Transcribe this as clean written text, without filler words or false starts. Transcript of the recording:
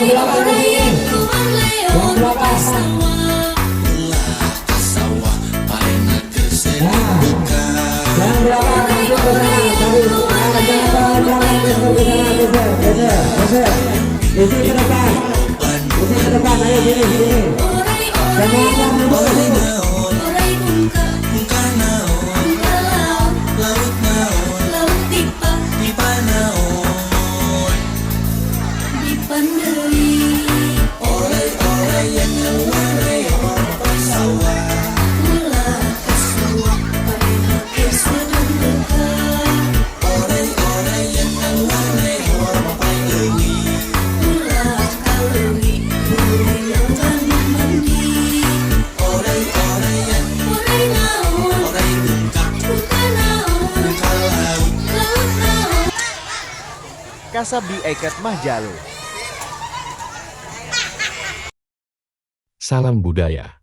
belakang di sini. Yang belakang. Nah, yang belakang masuk ke sana. Jangan masuk ke sana, geser. Di sini ke depan. Ayo sini. Jangan masuk ke sini. Kasabi Eket Mahjalo. Salam budaya.